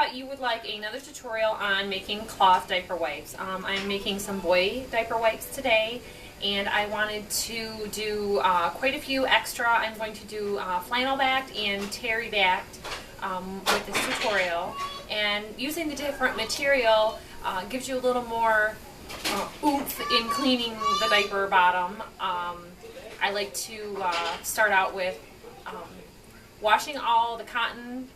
that you would like another tutorial on making cloth diaper wipes. I'm making some boy diaper wipes today, and I wanted to do quite a few extra. I'm going to do flannel backed and terry backed with this tutorial, and using the different material gives you a little more oomph in cleaning the diaper bottom. I like to start out with washing all the cotton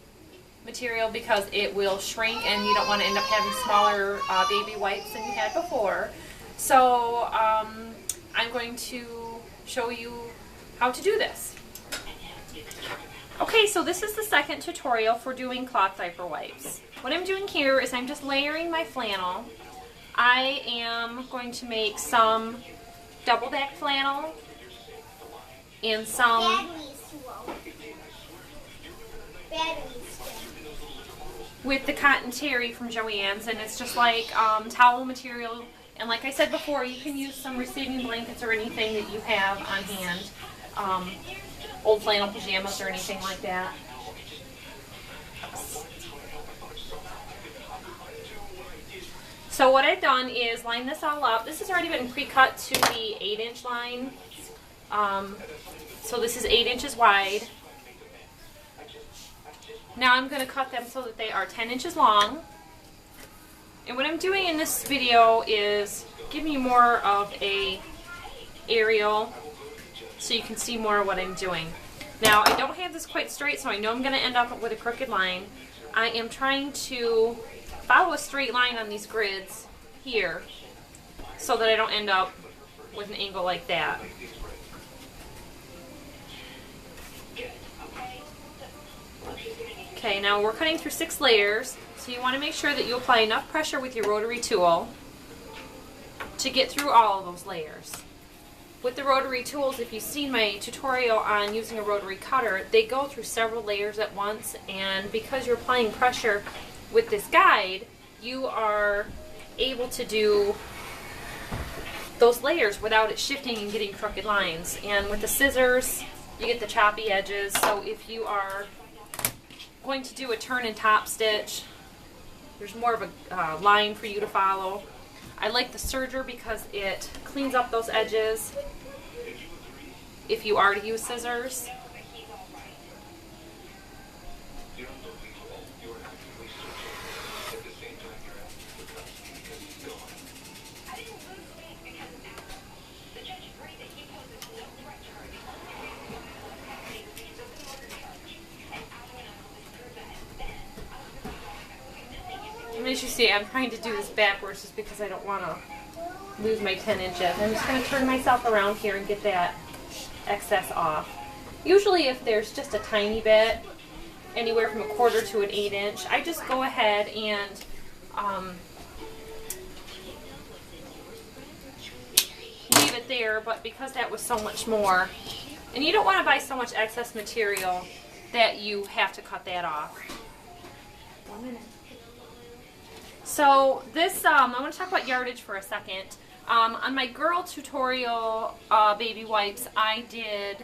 material because it will shrink and you don't want to end up having smaller baby wipes than you had before. So I'm going to show you how to do this. Okay, so this is the second tutorial for doing cloth diaper wipes. What I'm doing here is I'm just layering my flannel. I am going to make some double back flannel and some with the cotton terry from Joann's, and it's just like towel material. And like I said before, you can use some receiving blankets or anything that you have on hand, old flannel pajamas or anything like that. So what I've done is line this all up. This has already been pre-cut to the 8-inch line. So this is 8 inches wide. Now I'm going to cut them so that they are 10 inches long. And what I'm doing in this video is giving you more of a aerial so you can see more of what I'm doing. Now I don't have this quite straight, so I know I'm going to end up with a crooked line. I am trying to follow a straight line on these grids here so that I don't end up with an angle like that. Okay, now we're cutting through 6 layers, so you want to make sure that you apply enough pressure with your rotary tool to get through all of those layers. With the rotary tools, if you've seen my tutorial on using a rotary cutter, they go through several layers at once, and because you're applying pressure with this guide, you are able to do those layers without it shifting and getting crooked lines. And with the scissors, you get the choppy edges, so if you are going to do a turn and top stitch, there's more of a line for you to follow. I like the serger because it cleans up those edges if you are to use scissors. And as you see, I'm trying to do this backwards just because I don't want to lose my 10 inches. I'm just going to turn myself around here and get that excess off. Usually if there's just a tiny bit, anywhere from 1/4 to an 8-inch, I just go ahead and leave it there, but because that was so much more, and you don't want to buy so much excess material that you have to cut that off. 1 minute. So this, I want to talk about yardage for a second. On my girl tutorial baby wipes, I did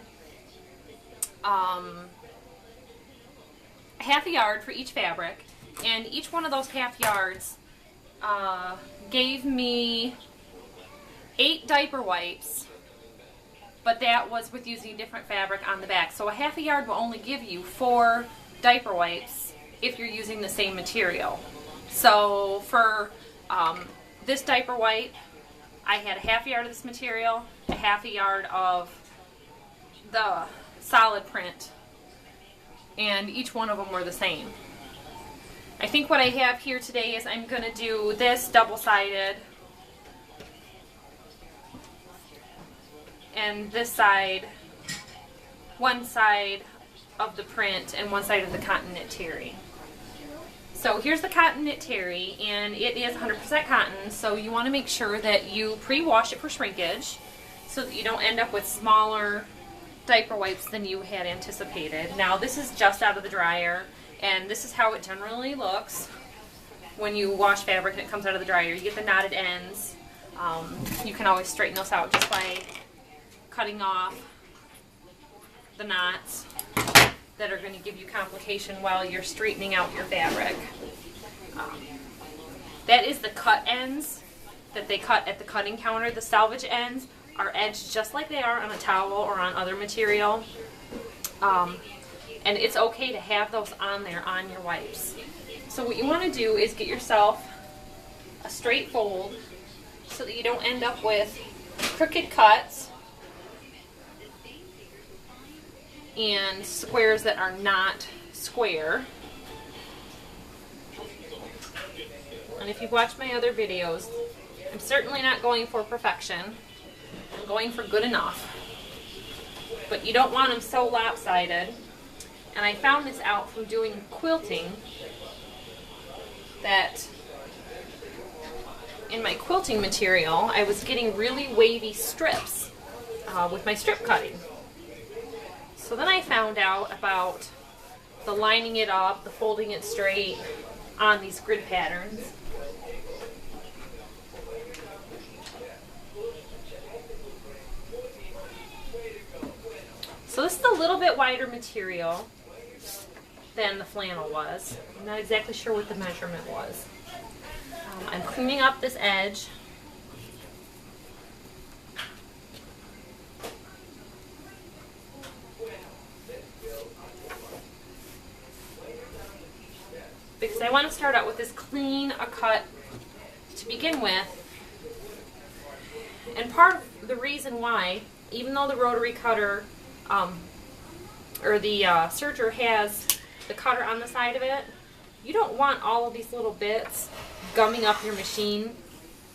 half a yard for each fabric, and each one of those half yards gave me 8 diaper wipes, but that was with using different fabric on the back. So a half a yard will only give you 4 diaper wipes if you're using the same material. So for this diaper wipe, I had a half a yard of this material, a half a yard of the solid print, and each one of them were the same. I think what I have here today is I'm going to do this double-sided, and this side, one side of the print and one side of the cotton knit terry. So here's the cotton knit terry, and it is 100% cotton, so you want to make sure that you pre-wash it for shrinkage so that you don't end up with smaller diaper wipes than you had anticipated. Now this is just out of the dryer, and this is how it generally looks when you wash fabric and it comes out of the dryer. You get the knotted ends. You can always straighten those out just by cutting off the knots that are going to give you complication while you're straightening out your fabric. That is the cut ends that they cut at the cutting counter. The salvage ends are edged just like they are on a towel or on other material. And it's okay to have those on there on your wipes. So what you want to do is get yourself a straight fold so that you don't end up with crooked cuts and squares that are not square. And if you've watched my other videos, I'm certainly not going for perfection. I'm going for good enough. But you don't want them so lopsided. And I found this out from doing quilting, that in my quilting material, I was getting really wavy strips with my strip cutting. So then I found out about the lining it up, the folding it straight on these grid patterns. So this is a little bit wider material than the flannel was. I'm not exactly sure what the measurement was. I'm cleaning up this edge. Because I want to start out with this clean a cut to begin with. And part of the reason why, even though the rotary cutter or the serger has the cutter on the side of it, you don't want all of these little bits gumming up your machine.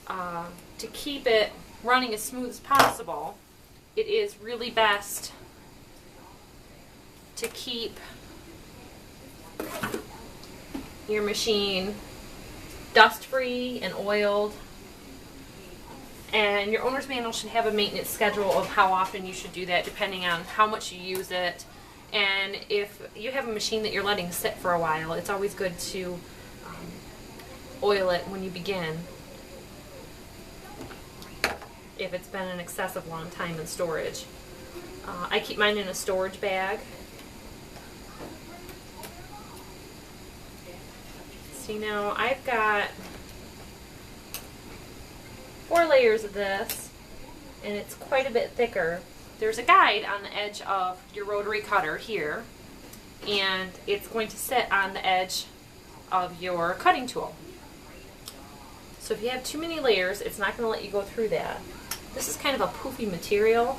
To keep it running as smooth as possible, it is really best to keep your machine dust-free and oiled. And your owner's manual should have a maintenance schedule of how often you should do that, depending on how much you use it. And if you have a machine that you're letting sit for a while, it's always good to oil it when you begin, if it's been an excessive long time in storage. I keep mine in a storage bag. See, now I've got 4 layers of this, and it's quite a bit thicker. There's a guide on the edge of your rotary cutter here, and it's going to sit on the edge of your cutting tool. So if you have too many layers, it's not going to let you go through that. This is kind of a poofy material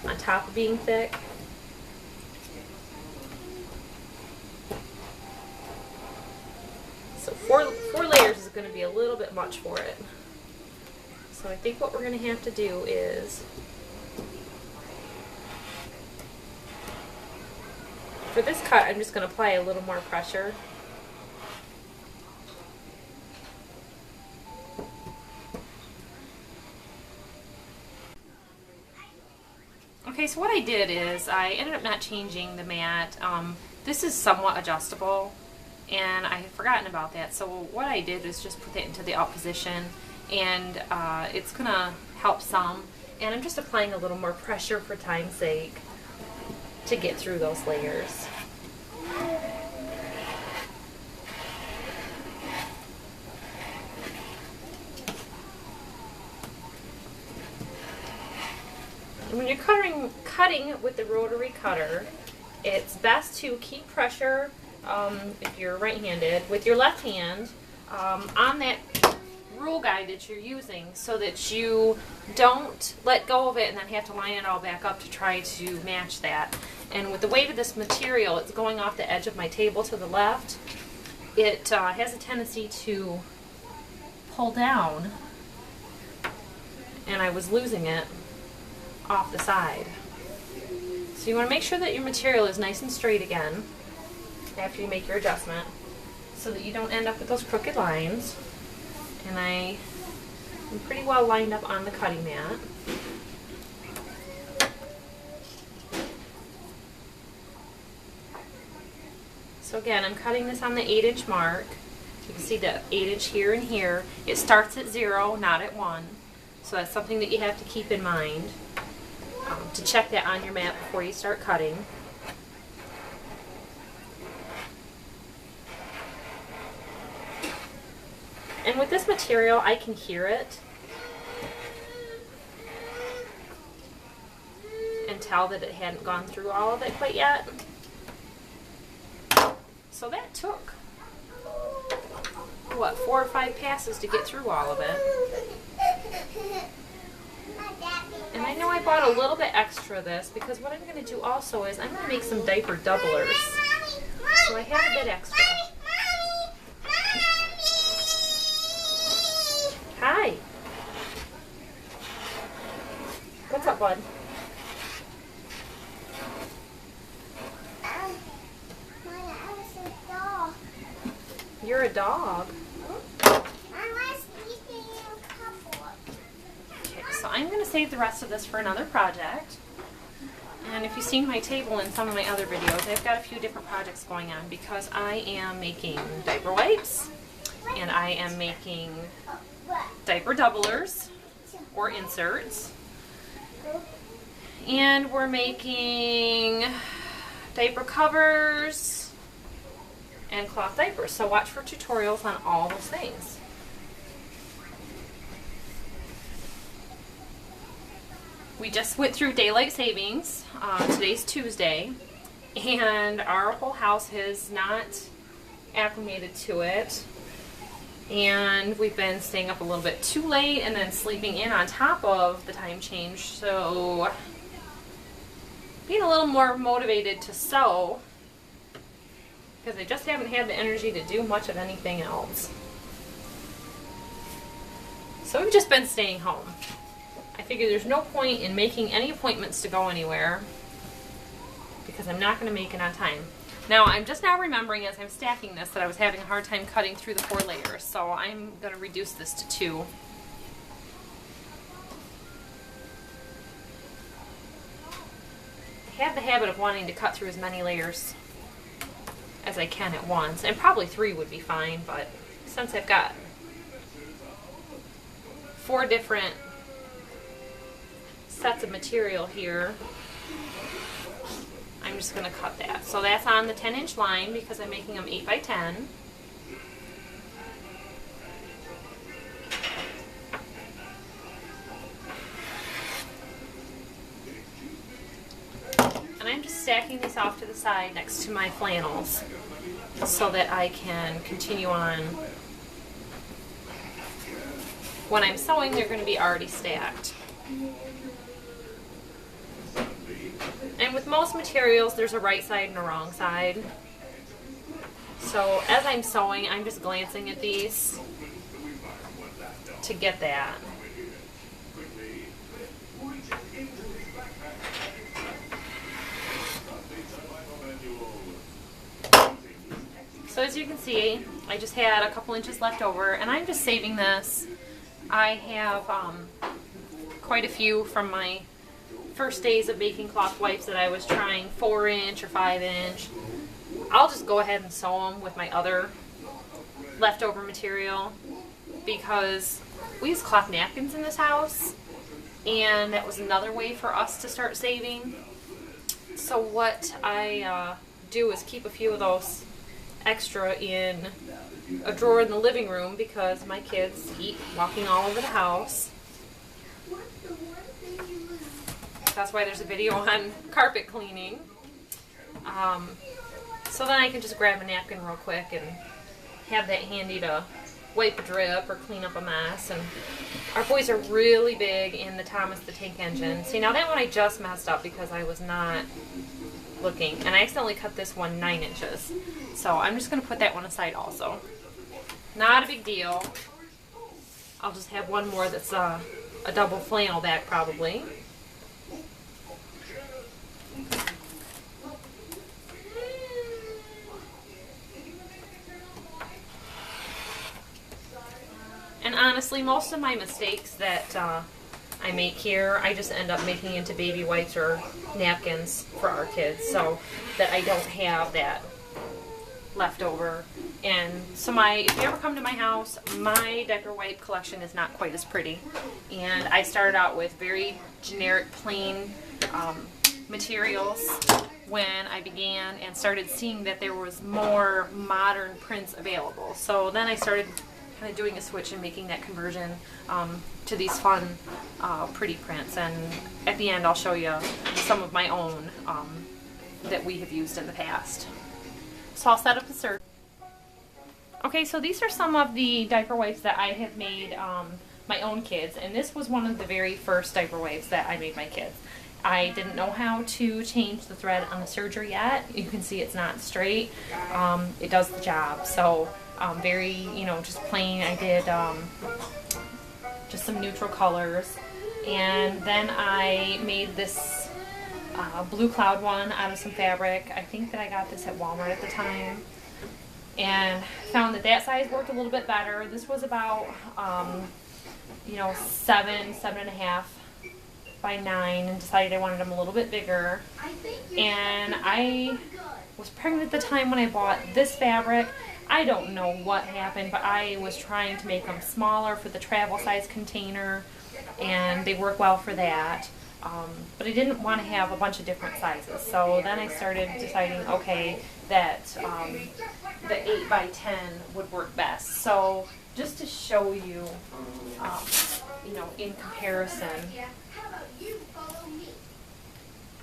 on top of being thick. So four layers is going to be a little bit much for it. So I think what we're going to have to do is, for this cut, I'm just going to apply a little more pressure. Okay, so what I did is I ended up not changing the mat. This is somewhat adjustable, and I had forgotten about that. So what I did is just put that into the up position, and it's going to help some. And I'm just applying a little more pressure for time's sake to get through those layers. When you're cutting with the rotary cutter, it's best to keep pressure, if you're right-handed, with your left hand on that rule guide that you're using, so that you don't let go of it and then have to line it all back up to try to match that. And with the weight of this material, it's going off the edge of my table to the left. It has a tendency to pull down, and I was losing it off the side. So you want to make sure that your material is nice and straight again after you make your adjustment, so that you don't end up with those crooked lines. And I am pretty well lined up on the cutting mat. So again, I'm cutting this on the 8-inch mark. You can see the 8-inch here and here. It starts at 0, not at 1. So that's something that you have to keep in mind, to check that on your mat before you start cutting. And with this material, I can hear it and tell that it hadn't gone through all of it quite yet. So that took, what, 4 or 5 passes to get through all of it. And I know I bought a little bit extra of this because what I'm going to do also is I'm going to make some diaper doublers. So I have a bit extra. Hi. What's up, bud? You're a dog. Okay, so I'm going to save the rest of this for another project. And if you've seen my table in some of my other videos, I've got a few different projects going on because I am making diaper wipes and I am making diaper doublers or inserts. And we're making diaper covers and cloth diapers. So watch for tutorials on all those things. We just went through daylight savings. Today's Tuesday, and our whole house has not acclimated to it. And we've been staying up a little bit too late and then sleeping in on top of the time change. So being a little more motivated to sew because I just haven't had the energy to do much of anything else. So we've just been staying home. I figure there's no point in making any appointments to go anywhere because I'm not going to make it on time. Now, I'm just now remembering as I'm stacking this that I was having a hard time cutting through the 4 layers, so I'm going to reduce this to 2. I have the habit of wanting to cut through as many layers as I can at once, and probably 3 would be fine, but since I've got 4 different sets of material here, I'm just going to cut that. So that's on the 10-inch line because I'm making them 8 by 10. And I'm just stacking these off to the side next to my flannels so that I can continue on. When I'm sewing, they're going to be already stacked. And with most materials, there's a right side and a wrong side. So as I'm sewing, I'm just glancing at these to get that. So as you can see, I just had a couple inches left over, and I'm just saving this. I have quite a few from my first days of making cloth wipes that I was trying 4-inch or 5-inch. I'll just go ahead and sew them with my other leftover material because we use cloth napkins in this house, and that was another way for us to start saving. So what I do is keep a few of those extra in a drawer in the living room because my kids eat walking all over the house. That's why there's a video on carpet cleaning. So then I can just grab a napkin real quick and have that handy to wipe a drip or clean up a mess. And our boys are really big in the Thomas the Tank Engine. See, now that one I just messed up because I was not looking, and I accidentally cut this one 9 inches. So I'm just going to put that one aside also. Not a big deal. I'll just have one more that's a double flannel back probably. And honestly, most of my mistakes that I make here, I just end up making into baby wipes or napkins for our kids so that I don't have that leftover. And so if you ever come to my house, my diaper wipe collection is not quite as pretty. And I started out with very generic, plain materials when I began and started seeing that there was more modern prints available. So then I started kind of doing a switch and making that conversion to these fun, pretty prints. And at the end, I'll show you some of my own that we have used in the past. So I'll set up the serge. Okay, so these are some of the diaper wipes that I have made my own kids, and this was one of the very first diaper wipes that I made my kids. I didn't know how to change the thread on the serger yet. You can see it's not straight. It does the job. So very, you know, just plain. I did just some neutral colors, and then I made this blue cloud one out of some fabric. I think that I got this at Walmart at the time, and found that that size worked a little bit better. This was about you know, 7.5 by 9, and decided I wanted them a little bit bigger. And I was pregnant at the time when I bought this fabric. I don't know what happened, but I was trying to make them smaller for the travel size container, and they work well for that. But I didn't want to have a bunch of different sizes. So then I started deciding, okay, that the 8 by 10 would work best. So just to show you, you know, in comparison.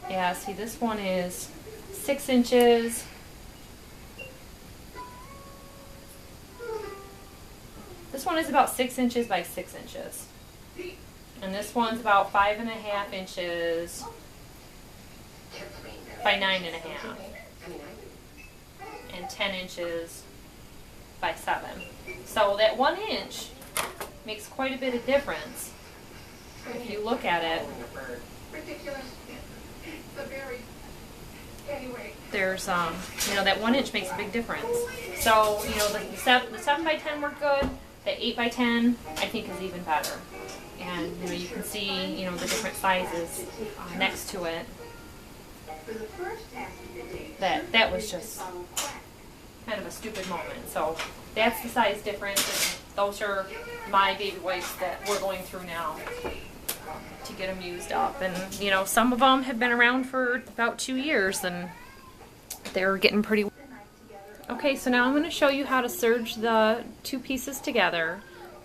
Yeah, see, this one is 6 inches. This one is about 6 inches by 6 inches. And this one's about 5.5 inches by 9.5. And 10 inches by 7. So that 1 inch makes quite a bit of difference if you look at it. There's you know, that 1 inch makes a big difference. So, you know, the 7 by 10 work good. The 8 by 10 I think is even better. And you know, you can see, you know, the different sizes next to it. That was just kind of a stupid moment. So that's the size difference, and those are my baby wipes that we're going through now to get them used up. And you know, some of them have been around for about 2 years, and they're getting pretty. Okay, so now I'm going to show you how to serge the 2 pieces together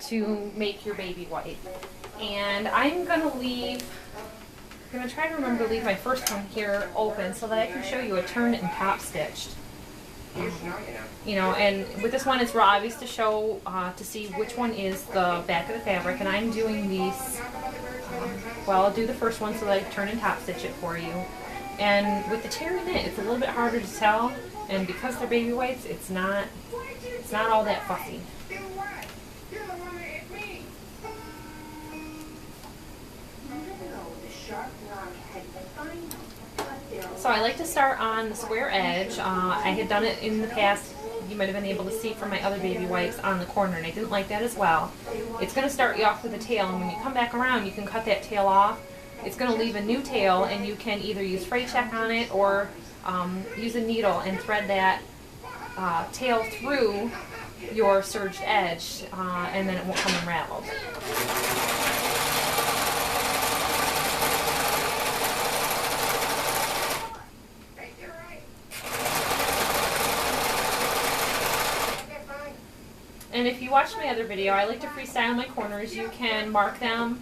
to make your baby wipe. And I'm going to try to remember to leave my first one here open so that I can show you a turned and top stitched. You know, and with this one, it's real obvious to show, to see which one is the back of the fabric. And I'm doing these, well, I'll do the first one so that I turn and top stitch it for you. And with the terry knit, it's a little bit harder to tell. And because they're baby wipes, it's not all that fussy. So I like to start on the square edge. I had done it in the past. You might have been able to see from my other baby wipes on the corner, and I didn't like that as well. It's going to start you off with a tail, and when you come back around, you can cut that tail off. It's going to leave a new tail, and you can either use fray check on it or use a needle and thread that tail through your serged edge, and then it won't come unraveled. And if you watched my other video, I like to freestyle my corners. You can mark them.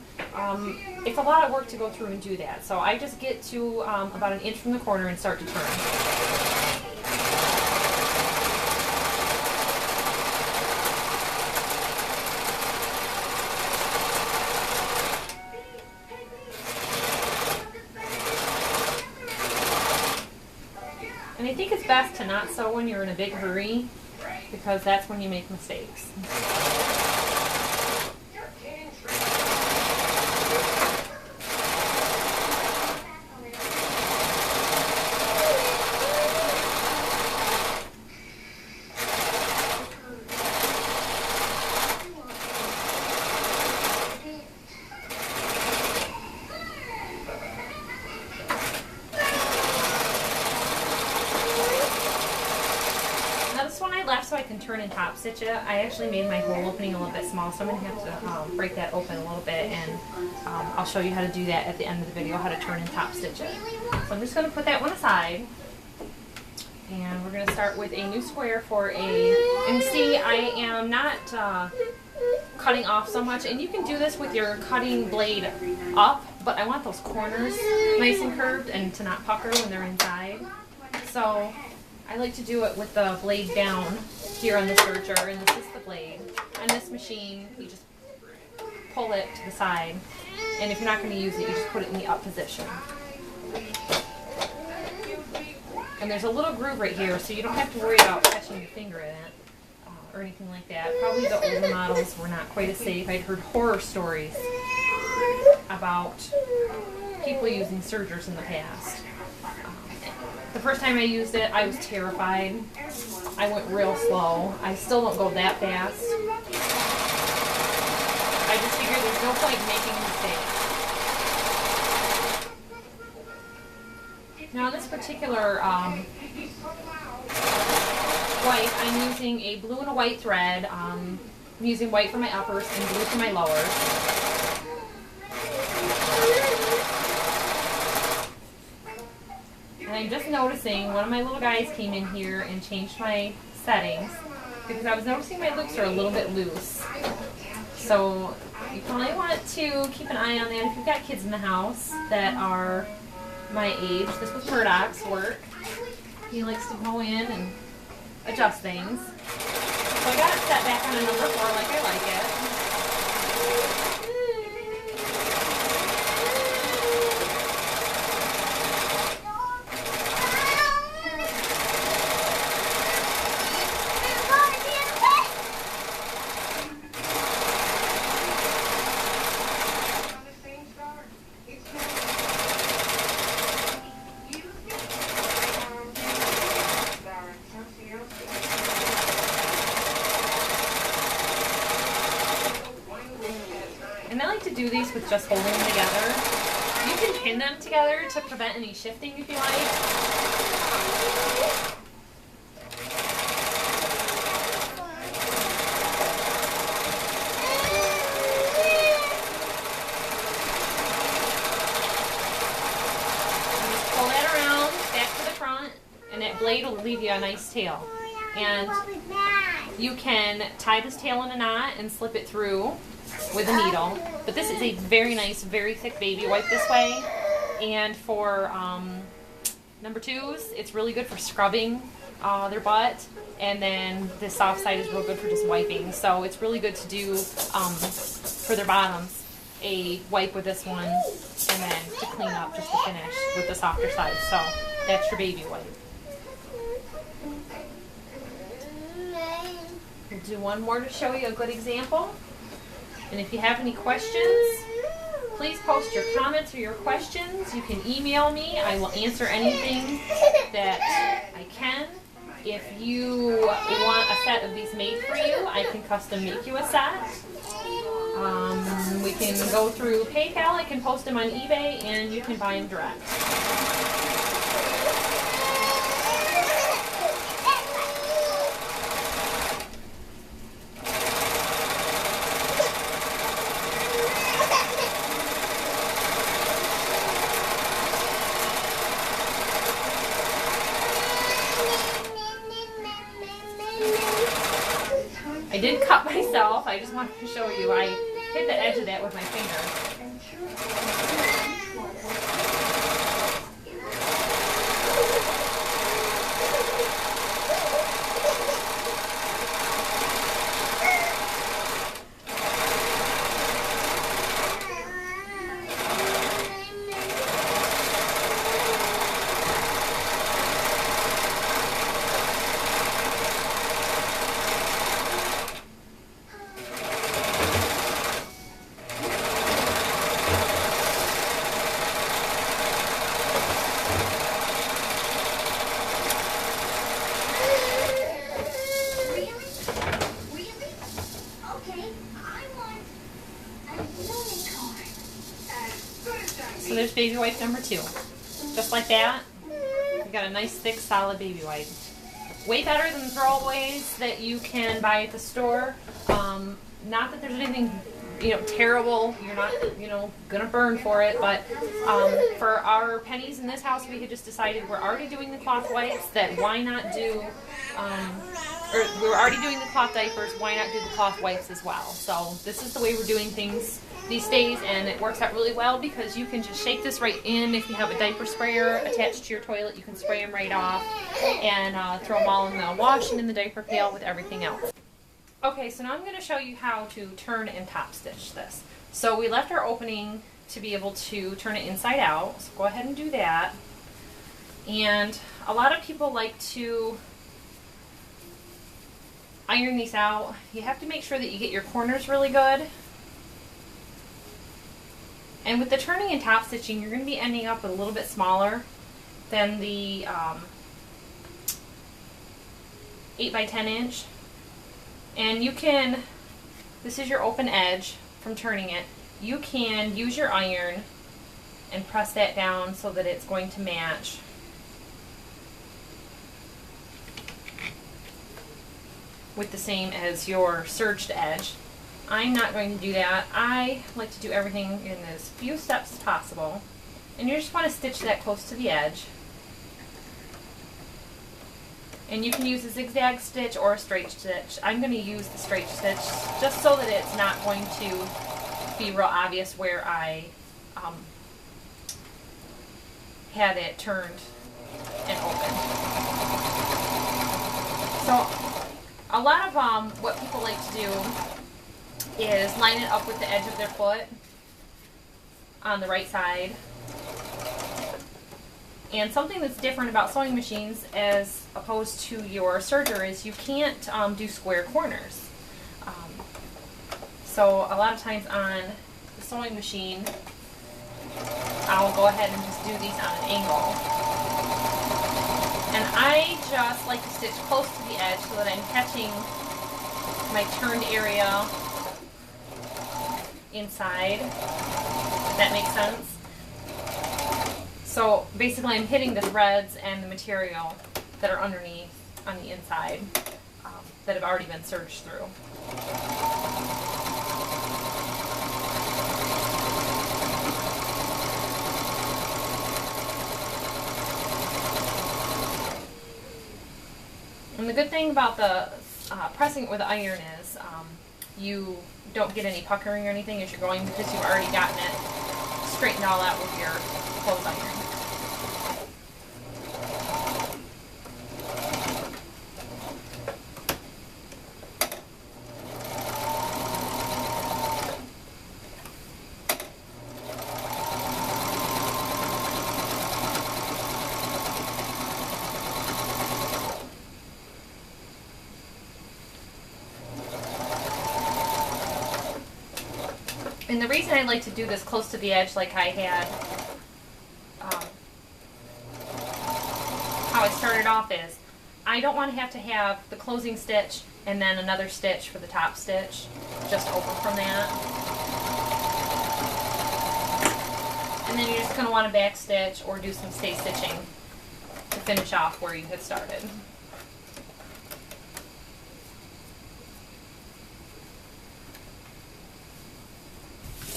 It's a lot of work to go through and do that. So I just get to about 1 inch from the corner and start to turn. And I think it's best to not sew when you're in a big hurry, because that's when you make mistakes. Left so I can turn and top stitch it. I actually made my hole opening a little bit small, so I'm going to have to break that open a little bit, and I'll show you how to do that at the end of the video, how to turn and top stitch it. So I'm just going to put that one aside, and we're going to start with a new square for a, and see, I am not cutting off so much. And you can do this with your cutting blade up, but I want those corners nice and curved and to not pucker when they're inside. So I like to do it with the blade down here on the serger, and this is the blade. On this machine, you just pull it to the side, and if you're not going to use it, you just put it in the up position. And there's a little groove right here, so you don't have to worry about catching your finger in it or anything like that. Probably the older models were not quite as safe. I'd heard horror stories about people using sergers in the past. The first time I used it, I was terrified. I went real slow. I still don't go that fast. I just figured there's no point in making a mistake. Now this particular white, I'm using a blue and a white thread. I'm using white for my uppers and blue for my lowers. And I'm just noticing one of my little guys came in here and changed my settings because I was noticing my loops are a little bit loose. So you probably want to keep an eye on that if you've got kids in the house that are my age. This was Murdoch's work. He likes to go in and adjust things. So I got it set back on a number 4 like I like it. And I like to do these with just holding them together. You can pin them together to prevent any shifting if you like. Just pull that around, back to the front, and that blade will leave you a nice tail. And you can tie this tail in a knot and slip it through with a needle, but this is a very nice, very thick baby wipe this way. And for number 2s, it's really good for scrubbing their butt, and then the soft side is real good for just wiping. So it's really good to do for their bottoms a wipe with this one, and then to clean up just to finish with the softer side. So that's your baby wipe. We'll do one more to show you a good example. And if you have any questions, please post your comments or your questions. You can email me. I will answer anything that I can. If you want a set of these made for you, I can custom make you a set. We can go through PayPal. I can post them on eBay, and you can buy them direct. I did cut myself. I just wanted to show you. I hit the edge of that with my finger. So there's baby wipe number 2. Just like that, you got a nice thick solid baby wipe. Way better than throwaways that you can buy at the store. Not that there's anything terrible, you're not gonna burn for it, but for our pennies in this house, we had just decided we're already doing the cloth wipes, that why not do or we were already doing the cloth diapers, why not do the cloth wipes as well? So this is the way we're doing things these days, and it works out really well because you can just shake this right in. If you have a diaper sprayer attached to your toilet, you can spray them right off and throw them all in the wash and in the diaper pail with everything else. Okay, so now I'm going to show you how to turn and top stitch this. So we left our opening to be able to turn it inside out, so go ahead and do that. And a lot of people like to iron these out. You have to make sure that you get your corners really good. And with the turning and top stitching, you're going to be ending up with a little bit smaller than the 8 by 10 inch. And you can, this is your open edge from turning it, you can use your iron and press that down so that it's going to match with the same as your serged edge. I'm not going to do that. I like to do everything in as few steps as possible. And you just want to stitch that close to the edge. And you can use a zigzag stitch or a straight stitch. I'm going to use the straight stitch just so that it's not going to be real obvious where I had it turned and opened. So a lot of what people like to do is line it up with the edge of their foot on the right side. And something that's different about sewing machines as opposed to your serger is you can't do square corners. So a lot of times on the sewing machine, I'll go ahead and just do these on an angle. And I just like to stitch close to the edge so that I'm catching my turned area inside, if that makes sense. So basically I'm hitting the threads and the material that are underneath on the inside that have already been serged through. And the good thing about the pressing it with the iron is you don't get any puckering or anything as you're going because you've already gotten it straightened all out with your clothes iron. And the reason I like to do this close to the edge like I had, how I started off is, I don't want to have the closing stitch and then another stitch for the top stitch, just open from that. And then you're just going to want to back stitch or do some stay stitching to finish off where you had started.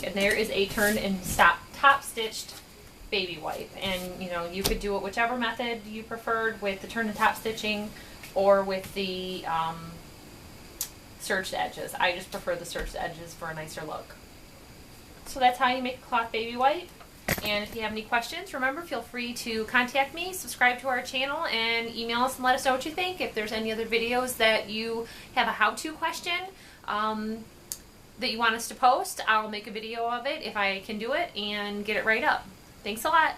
And there is a turned and top stitched baby wipe, and you know, you could do it whichever method you preferred, with the turn and top stitching or with the serged edges. I just prefer the serged edges for a nicer look. So that's how you make a cloth baby wipe. And if you have any questions, remember, feel free to contact me, subscribe to our channel, and email us and let us know what you think. If there's any other videos that you have a how-to question that you want us to post, I'll make a video of it if I can do it and get it right up. Thanks a lot.